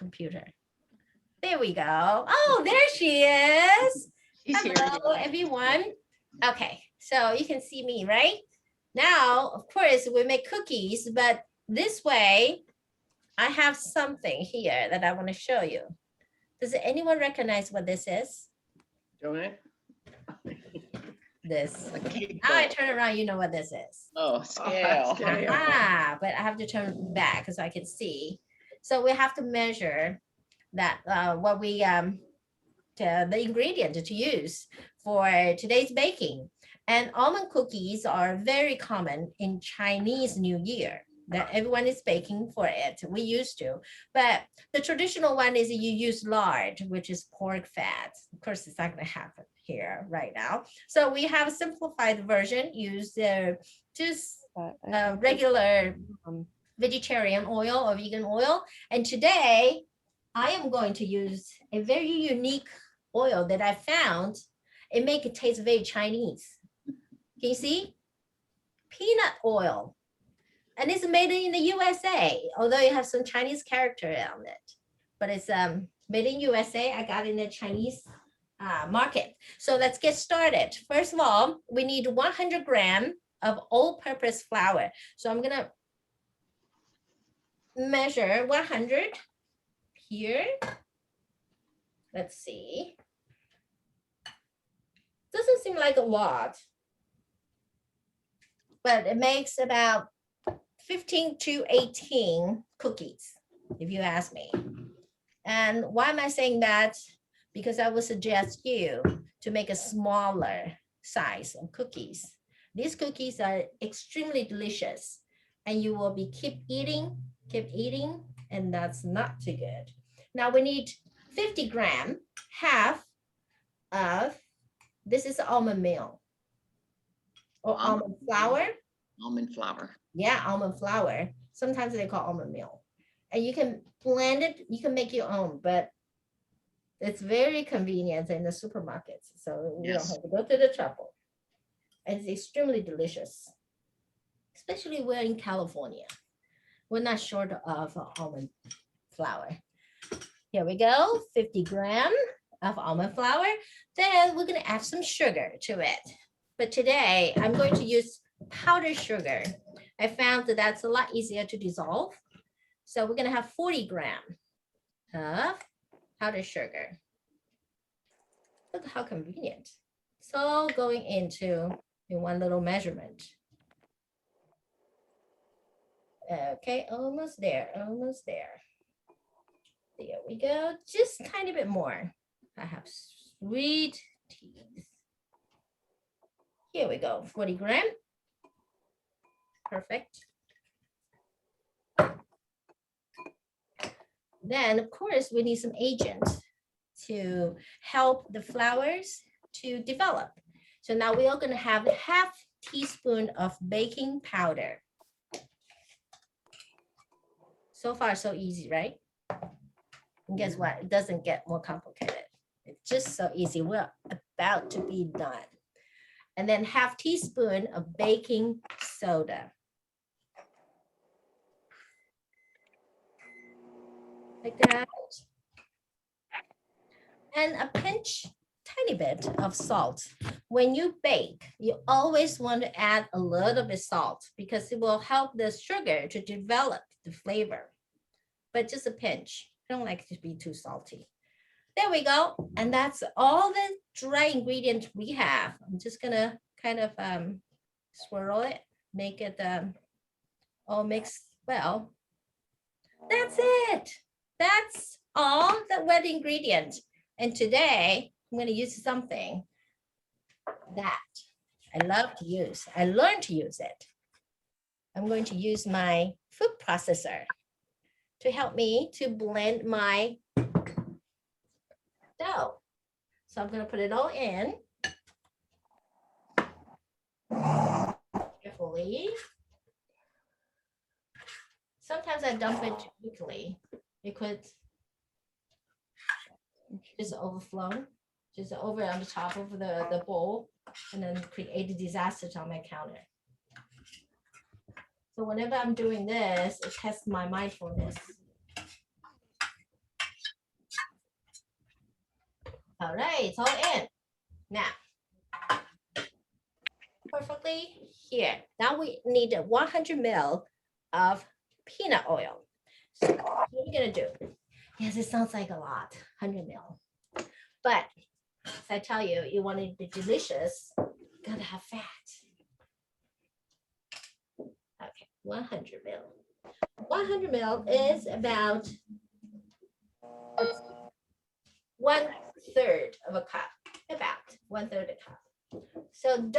computer. There we go. Oh, there she is. She's Hello, here. everyone. Okay, so you can see me, right? Now, of course, we make cookies, but this way, I have something here that I want to show you. Does anyone recognize what this is? Donut. This. A cake Now I bowl. turn around, you know what this is. Oh, scale. Ah, but I have to turn back so I can see. So we have to measure that what we the ingredient to use for today's baking. And almond cookies are very common in Chinese New Year. That everyone is baking for it. We used to, but the traditional one is you use lard, which is pork fat. Of course, it's not going to happen here right now. So we have a simplified version. Use just regular vegetarian oil or vegan oil. And today, I am going to use a very unique oil that I found. It makes it taste very Chinese. Can you see? Peanut oil. And it's made in the USA, although it has some Chinese character on it. But it's made in USA. I got it in the Chinese market. So let's get started. First of all, we need 100 grams of all-purpose flour. So I'm going to measure 100 here. Let's see. Doesn't seem like a lot, but it makes about 15 to 18 cookies, if you ask me. And why am I saying that? Because I would suggest you to make a smaller size of cookies. These cookies are extremely delicious, and you will be keep eating, and that's not too good. Now we need 50 grams, half of, this is almond meal or almond flour. Almond flour. Yeah, almond flour. Sometimes they call almond meal. And you can blend it, you can make your own, but it's very convenient in the supermarkets. So you don't have to go to the trouble. And it's extremely delicious, especially we're in California. We're not short of almond flour. Here we go, 50 grams of almond flour. Then we're gonna add some sugar to it. But today I'm going to use powdered sugar. I found that that's a lot easier to dissolve. So we're gonna have 40 grams of powdered sugar. Look how convenient. It's all going into in one little measurement. Okay, almost there, almost there. There we go, just a tiny bit more. I have sweet teas. Here we go, 40 grams. Perfect. Then, of course, we need some agent to help the flours to develop. So now we are going to have a half teaspoon of baking powder. So far, so easy, right? And guess what? It doesn't get more complicated. It's just so easy. We're about to be done. And then half teaspoon of baking soda. Like that. And a pinch, tiny bit of salt. When you bake, you always want to add a little bit salt because it will help the sugar to develop the flavor. But just a pinch. I don't like it to be too salty. There we go. And that's all the dry ingredient we have. I'm just gonna kind of swirl it, make it all mixed well. That's it. That's all the wet ingredient. And today I'm going to use something that I love to use. I learned to use it. I'm going to use my food processor to help me to blend my dough. So I'm going to put it all in carefully. Sometimes I dump it too quickly. It could just overflow, just over on the top of the bowl, and then create a disaster on my counter. So whenever I'm doing this, it tests my mindfulness. All right, it's all in. Now, perfectly here. Now we need 100 ml of peanut oil. So what are we gonna do? Yes, it sounds like a lot, 100 ml. But as I tell you, you want it to be delicious, gotta have fat. Okay, 100 ml. 100 ml is about 1/3 of a cup, about 1/3 a cup. So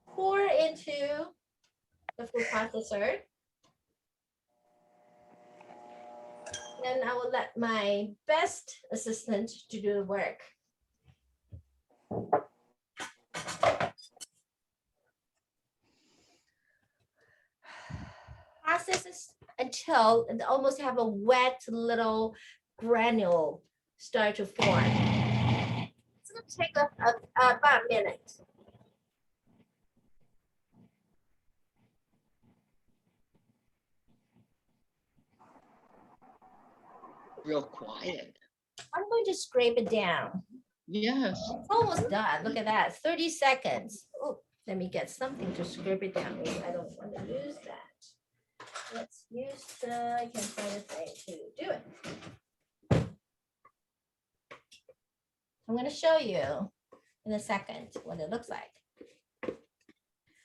pour into the food processor. Then I will let my best assistant to do the work. Process it until it almost have a wet little granule start to form. It's gonna take about a minute. Real quiet. I'm going to scrape it down. Yes. It's almost done. Look at that, 30 seconds. Oh, let me get something to scrape it down. I don't want to use that. Let's use the, I can find a thing to do it. I'm going to show you in a second what it looks like.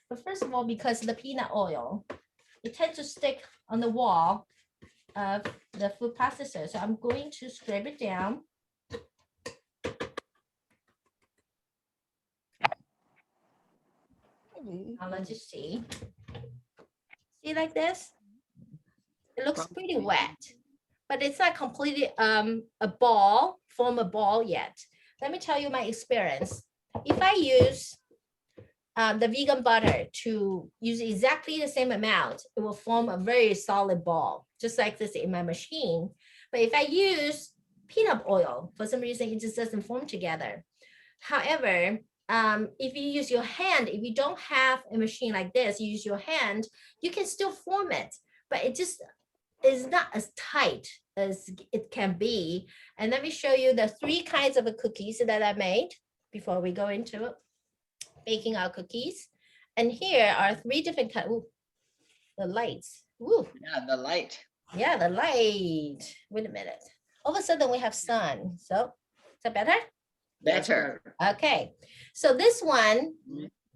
But first of all, because of the peanut oil, it tends to stick on the wall of the food processor. So I'm going to scrape it down. Now let's just see. See like this? It looks pretty wet, but it's not completely a ball, form a ball yet. Let me tell you my experience. If I use the vegan butter to use exactly the same amount, it will form a very solid ball, just like this in my machine. But if I use peanut oil, for some reason, it just doesn't form together. However, if you use your hand, if you don't have a machine like this, you use your hand, you can still form it, but it just is not as tight as it can be. And let me show you the 3 kinds of cookies that I made before we go into baking our cookies. And here are 3 different kinds. The lights. Ooh. Yeah, the light. Yeah, the light. Wait a minute. All of a sudden we have sun. So is that better? Better. Okay. So this one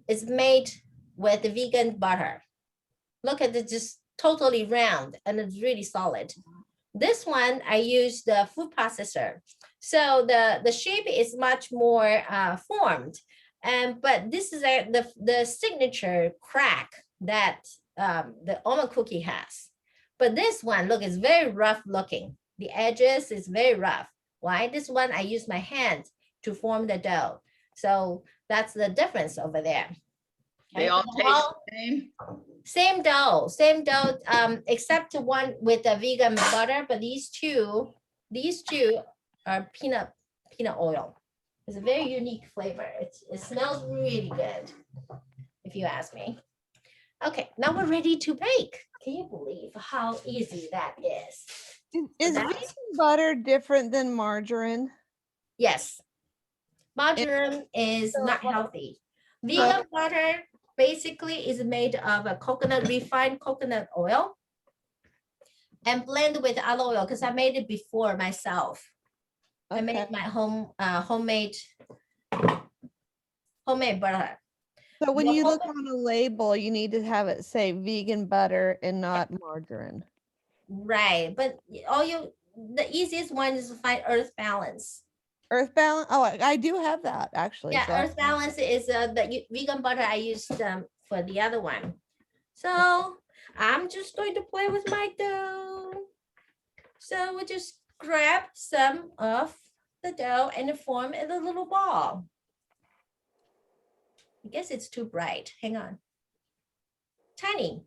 is made with the vegan butter. Look at it, just totally round and it's really solid. This one, I use the food processor. So the shape is much more formed. But this is the signature crack that the almond cookie has. But this one, look, it's very rough looking. The edges is very rough. Why? This one, I use my hand to form the dough. So that's the difference over there. They all taste the same? Same dough, except one with the vegan butter, but these two are peanut oil. It's a very unique flavor. It smells really good, if you ask me. Okay, now we're ready to bake. Can you believe how easy that is? Is vegan butter different than margarine? Yes. Margarine is not healthy. Vegan butter basically is made of a refined coconut oil and blended with olive oil because I made it before myself. Okay. I made my homemade butter. So when you look on a label, you need to have it say vegan butter and not margarine. Right, but the easiest one is to find Earth Balance. Earth Balance. Oh, I do have that actually. Yeah, so Earth Balance is the vegan butter I used for the other one. So I'm just going to play with my dough. So we'll just grab some of the dough and form in a little ball. I guess it's too bright. Hang on. Tiny.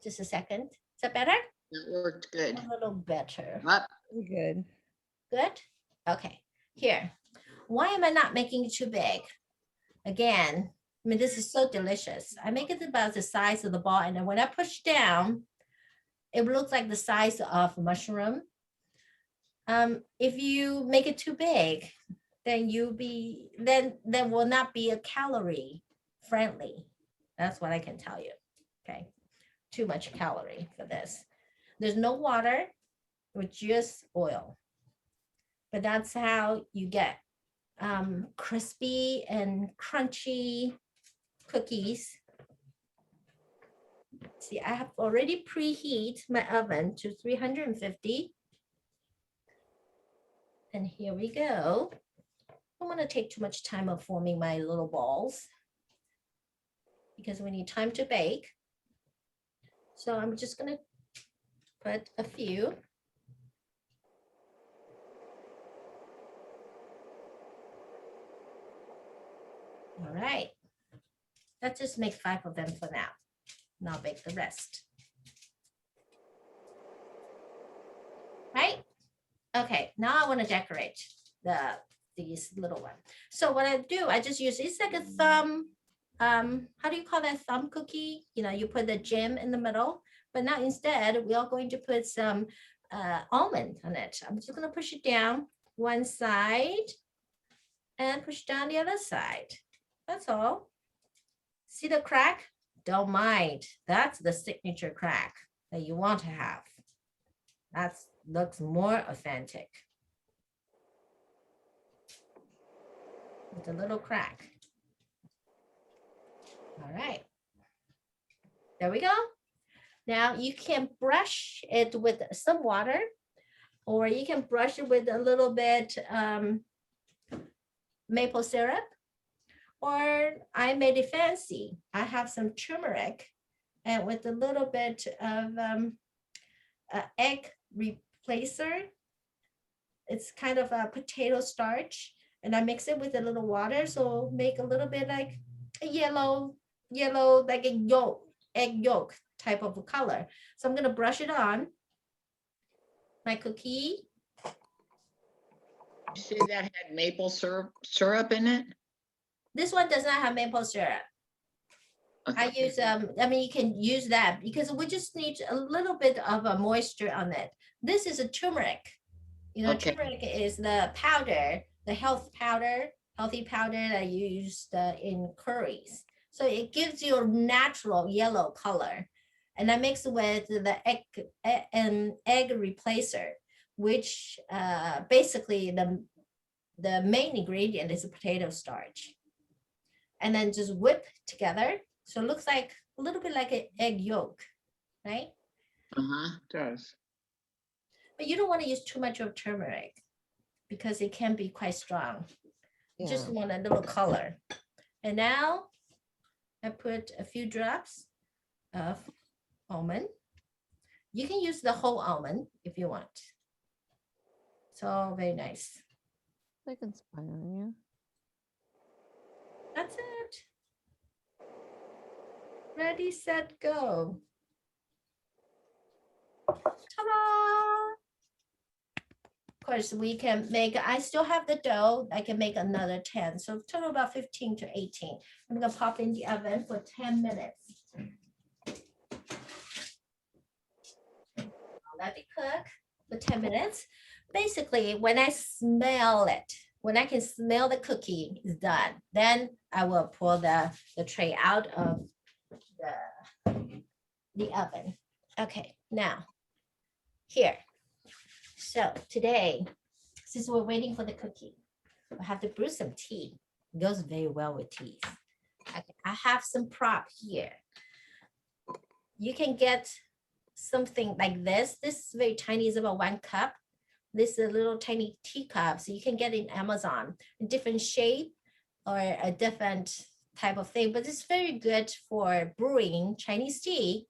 Just a second. Is that better? It worked good. A little better. Good. Good? Okay. Here. Why am I not making it too big? Again, I mean, this is so delicious. I make it about the size of the ball, and then when I push down, it looks like the size of a mushroom. If you make it too big, then there will not be a calorie friendly. That's what I can tell you. Okay, too much calorie for this. There's no water with just oil, but that's how you get crispy and crunchy cookies. See, I have already preheat my oven to 350. And here we go. I don't want to take too much time of forming my little balls because we need time to bake. So I'm just going to put a few. All right. Let's just make 5 of them for now. And I'll bake the rest. Right? Okay, now I want to decorate these little ones. So what I do, I just use, it's like a thumb, how do you call that, thumb cookie? You know, you put the gem in the middle, but now instead we are going to put some almond on it. I'm just going to push it down one side and push down the other side. That's all. See the crack? Don't mind. That's the signature crack that you want to have. That looks more authentic. With a little crack. All right. There we go. Now you can brush it with some water, or you can brush it with a little bit maple syrup, or I made it fancy. I have some turmeric and with a little bit of egg replacer. It's kind of a potato starch, and I mix it with a little water, so make a little bit like a yellow, like a yolk, egg yolk type of a color. So I'm gonna brush it on my cookie. You say that had maple syrup in it? This one does not have maple syrup. I Okay. use, I mean, you can use that because we just need a little bit of a moisture on it. This is a turmeric. You know, Okay. turmeric is the powder, the healthy powder that you use in curries. So it gives you a natural yellow color. And I mix it with the egg replacer, which basically the main ingredient is a potato starch. And then just whip together. So it looks like a little bit like an egg yolk, right? Uh-huh, it does. But you don't want to use too much of turmeric because it can be quite strong. You just Yeah. want a little color. And now I put a few drops of almond. You can use the whole almond if you want. So very nice. I can spy on you. That's it. Ready, set, go. Ta-da! Of course, we can make, I still have the dough. I can make another 10. So total about 15 to 18. I'm gonna pop in the oven for 10 minutes. Let it cook for 10 minutes. Basically, when I smell it, when I can smell the cookie is done, then I will pull the tray out of the oven. Okay, now here. So today, since we're waiting for the cookie, I have to brew some tea. It goes very well with tea. Okay, I have some prop here. You can get something like this. This is very tiny, it's about 1 cup. This is a little tiny teacup. So you can get it in Amazon, a different shape or a different type of thing, but it's very good for brewing Chinese tea.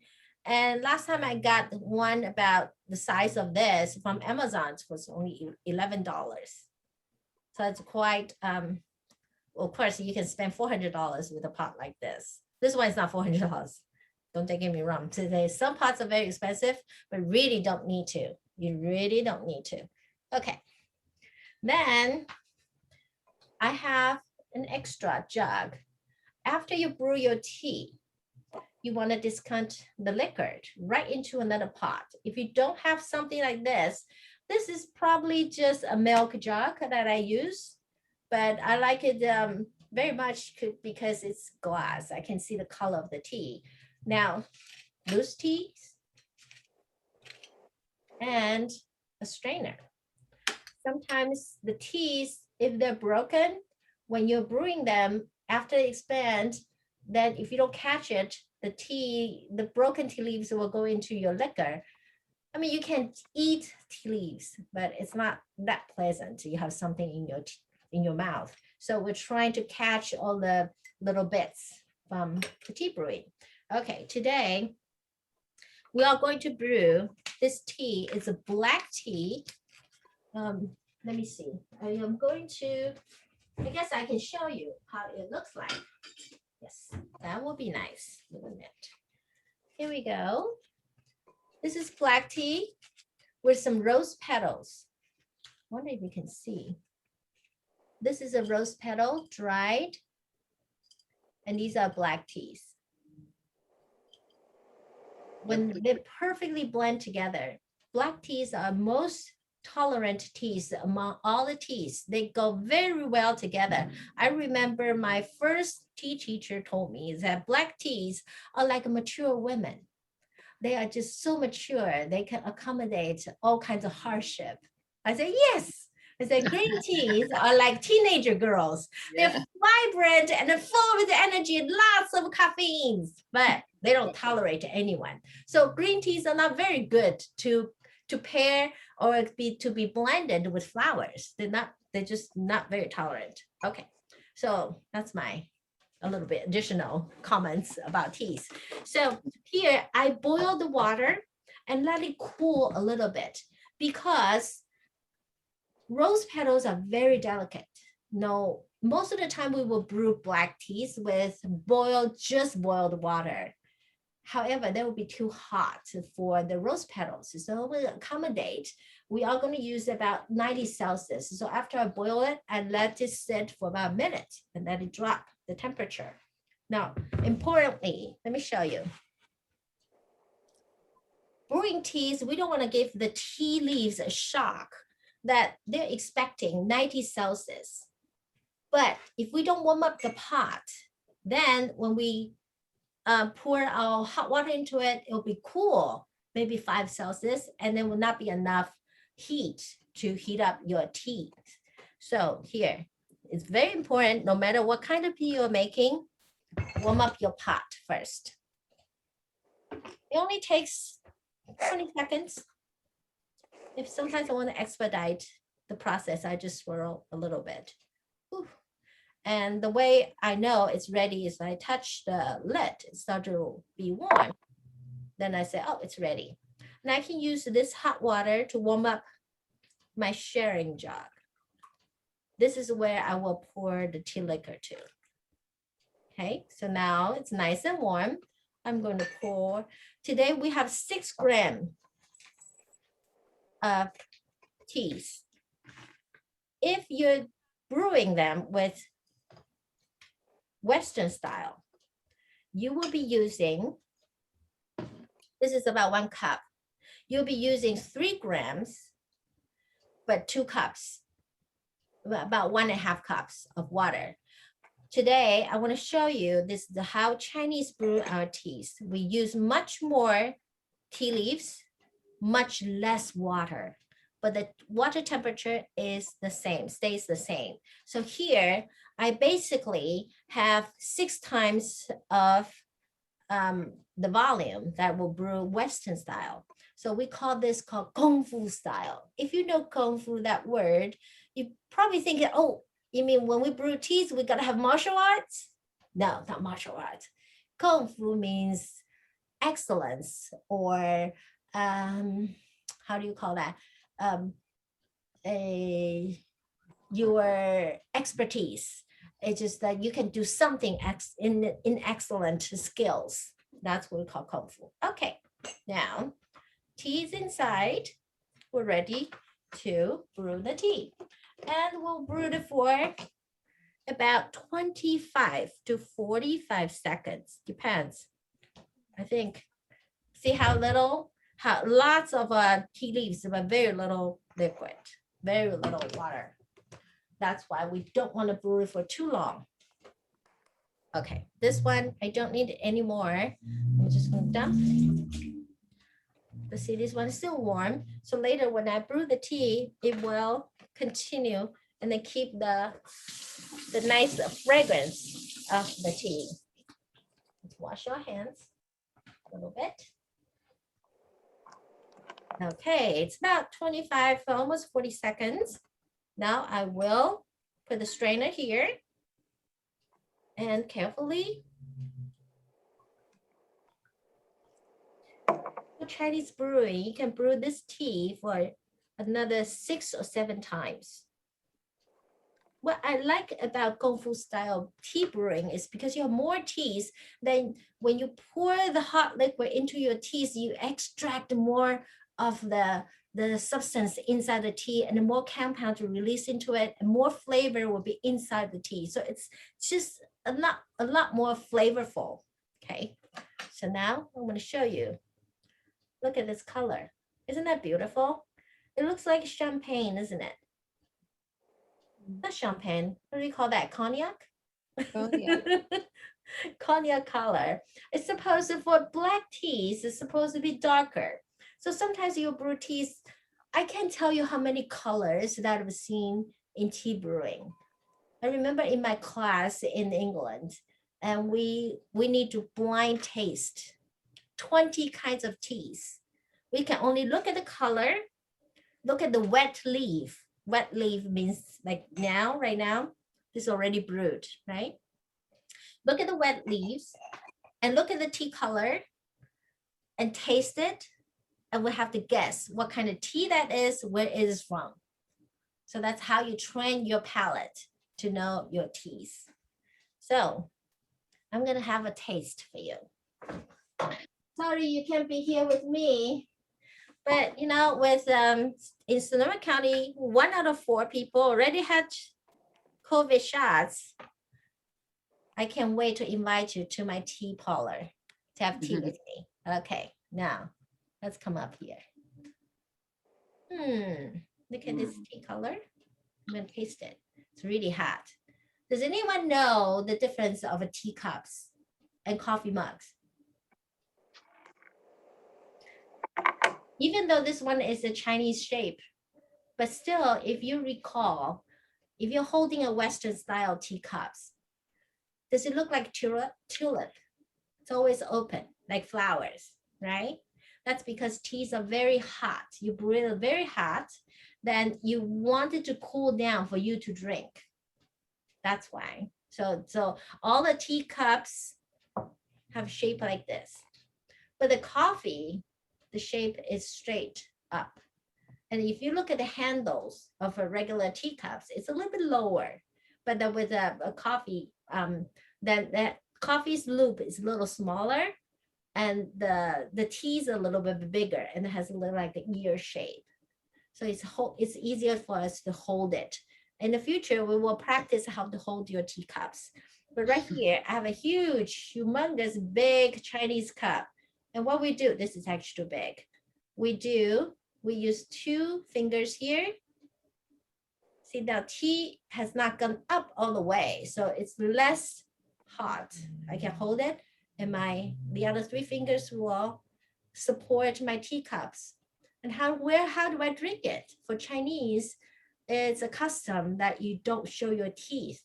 And last time I got one about the size of this from Amazon, it was only $11. So it's quite, well, of course, you can spend $400 with a pot like this. This one is not $400. Don't get me wrong. Today, some pots are very expensive, but really don't need to. You really don't need to. Okay. Then I have an extra jug. After you brew your tea, you want to discount the liquor right into another pot. If you don't have something like this, This is probably just a milk jug that I use, but I like it very much because it's glass. I can see the color of the tea. Now, loose teas and a strainer. Sometimes the teas, if they're broken, when you're brewing them, after they expand, then if you don't catch it, the broken tea leaves will go into your liquor. I mean, you can eat tea leaves, but it's not that pleasant. You have something in your mouth. So we're trying to catch all the little bits from the tea brewing. Okay, today we are going to brew this tea. It's a black tea. Let me see. I am going to, I guess I can show you how it looks like. Yes, that will be nice, wouldn't it? Here we go. This is black tea with some rose petals. I wonder if you can see. This is a rose petal, dried, and these are black teas. When they perfectly blend together, black teas are most tolerant teas among all the teas. They go very well together. I remember my first tea teacher told me is that black teas are like mature women. They are just so mature. They can accommodate all kinds of hardship. I said, yes. I said, green teas are like teenager girls. Yeah. They're vibrant and they're full with energy and lots of caffeines, but they don't tolerate anyone. So green teas are not very good to pair or to be blended with flowers. They're just not very tolerant. Okay, so that's a little bit additional comments about teas. So here I boil the water and let it cool a little bit because rose petals are very delicate. No, most of the time we will brew black teas with just boiled water. However, that would be too hot for the rose petals. So we accommodate, we are going to use about 90 Celsius. So after I boil it, I let it sit for about a minute and let it drop the temperature. Now, importantly, let me show you. Brewing teas, we don't want to give the tea leaves a shock that they're expecting 90 Celsius. But if we don't warm up the pot, then when we pour our hot water into it, it'll be cool, maybe 5 Celsius, and there will not be enough heat to heat up your tea. So here, it's very important, no matter what kind of tea you're making, warm up your pot first. It only takes 20 seconds. If sometimes I want to expedite the process, I just swirl a little bit. Whew. And the way I know it's ready is I touch the lid, it starts to be warm. Then I say, oh, it's ready. And I can use this hot water to warm up my sharing jug. This is where I will pour the tea liquor to. Okay, so now it's nice and warm. I'm going to pour. Today we have 6 grams of teas. If you're brewing them with Western style, you will be using, this is about 1 cup. You'll be using 3 grams, but 2 cups, about 1.5 cups of water. Today, I want to show you this is how Chinese brew our teas. We use much more tea leaves, much less water, but the water temperature is the same, stays the same. So here, I basically have 6 times of the volume that will brew Western style. So we call this Kung Fu style. If you know Kung Fu, that word, you probably think, oh, you mean when we brew teas, we gotta have martial arts? No, not martial arts. Kung Fu means excellence, or how do you call that? Your expertise. It's just that you can do something in excellent skills. That's what we call Kung Fu. Okay, now tea is inside. We're ready to brew the tea. And we'll brew it for about 25 to 45 seconds, depends. I think, see how lots of tea leaves, but very little liquid, very little water. That's why we don't want to brew it for too long. Okay, this one, I don't need any more. I'm just going to dump. See, this one is still warm. So later when I brew the tea, it will continue and then keep the nice fragrance of the tea. Let's wash our hands a little bit. Okay, it's about 25, almost 40 seconds. Now I will put the strainer here and carefully. For Chinese brewing, you can brew this tea for another 6 or 7 times. What I like about Kung Fu style tea brewing is because you have more teas, then when you pour the hot liquid into your teas, you extract more of the substance inside the tea and more compound to release into it, and more flavor will be inside the tea. So it's just a lot more flavorful. Okay, so now I'm going to show you. Look at this color. Isn't that beautiful? It looks like champagne, isn't it? Not champagne. What do you call that? Cognac? Cognac. Cognac color. It's supposed to, for black teas, it's supposed to be darker. So sometimes you brew teas, I can't tell you how many colors that I've seen in tea brewing. I remember in my class in England, and we need to blind taste 20 kinds of teas. We can only look at the color, look at the wet leaf. Wet leaf means like now, right now, it's already brewed, right? Look at the wet leaves and look at the tea color and taste it. And we have to guess what kind of tea that is, where it is from. So that's how you train your palate to know your teas. So I'm gonna have a taste for you. Sorry you can't be here with me. But you know, with in Sonoma County, 1 out of 4 people already had COVID shots. I can't wait to invite you to my tea parlor to have tea with me. Okay, now let's come up here. Look at this tea color. I'm gonna taste it. It's really hot. Does anyone know the difference of a teacups and coffee mugs? Even though this one is a Chinese shape, but still, if you recall, if you're holding a Western style teacups, does it look like tulip? It's always open, like flowers, right? That's because teas are very hot. You brew it very hot, then you want it to cool down for you to drink. That's why. So all the teacups have shape like this. But the coffee, the shape is straight up. And if you look at the handles of a regular teacups, it's a little bit lower. But then with a coffee, then that coffee's loop is a little smaller, and the tea is a little bit bigger, and it has a little like an ear shape. So it's easier for us to hold it. In the future, we will practice how to hold your teacups. But right here, I have a huge, humongous, big Chinese cup. And what we do, this is actually too big. We use 2 fingers here. See, now tea has not gone up all the way, so it's less hot. I can hold it, and the other 3 fingers will support my teacups. And how do I drink it? For Chinese, it's a custom that you don't show your teeth.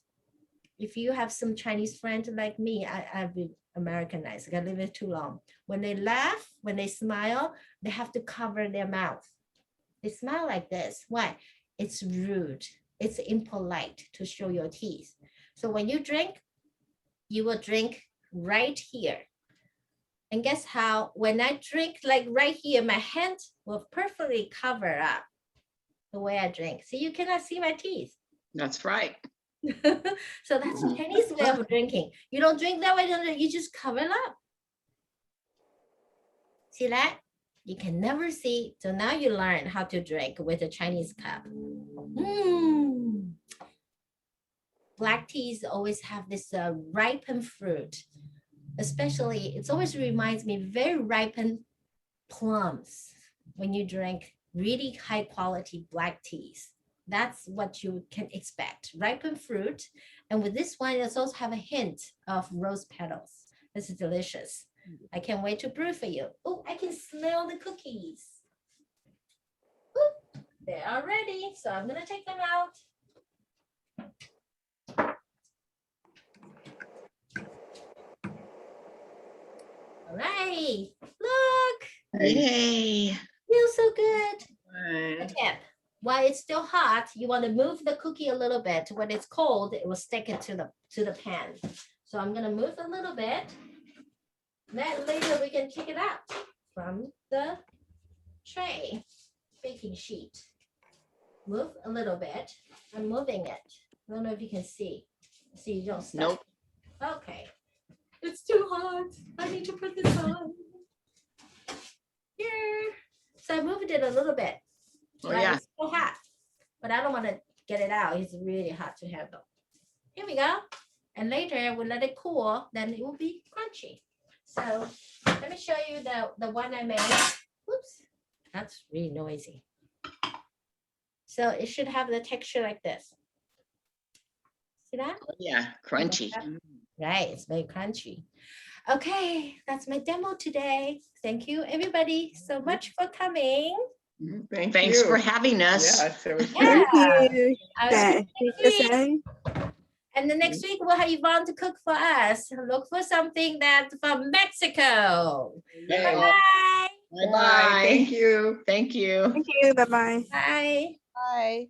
If you have some Chinese friends like me, I've been Americanized. I live it too long. When they laugh, when they smile, they have to cover their mouth. They smile like this. Why? It's rude. It's impolite to show your teeth. So when you drink, you will drink right here. And guess how? When I drink like right here, my hand will perfectly cover up the way I drink. So you cannot see my teeth. That's right. So that's the Chinese way of drinking. You don't drink that way, you just cover it up. See that? You can never see. So now you learn how to drink with a Chinese cup. Black teas always have this ripened fruit. Especially, it always reminds me very ripened plums when you drink really high quality black teas. That's what you can expect. Ripened fruit. And with this one, it's also have a hint of rose petals. This is delicious. I can't wait to brew for you. Oh, I can smell the cookies. Ooh, they are ready. So I'm gonna take them out. All right, look, Yay. feels so good. A Right. tip, while it's still hot, you want to move the cookie a little bit. When it's cold, it will stick it to the pan. So I'm gonna move a little bit. Then later we can take it out from the tray, baking sheet. Move a little bit. I'm moving it. I don't know if you can see. See, you don't stop. Nope. Okay. It's too hot. I need to put this on. Here. So I moved it a little bit. Oh, Right, yeah. it's so hot, but I don't want to get it out. It's really hot to handle. Here we go. And later we'll let it cool, then it will be crunchy. So let me show you the one I made. Oops, that's really noisy. So it should have the texture like this. See that? Yeah, crunchy. Right, it's very crunchy. Okay, that's my demo today. Thank you, everybody, so much for coming. Thanks for having us. Yes, it was Yeah. great. Thank you. I will That see you next week. saying. And the next week we'll have Yvonne to cook for us. Look for something that's from Mexico. Yeah. Bye-bye. Bye. Thank Bye-bye. you. Thank you. Thank you. Bye bye. Bye. Bye.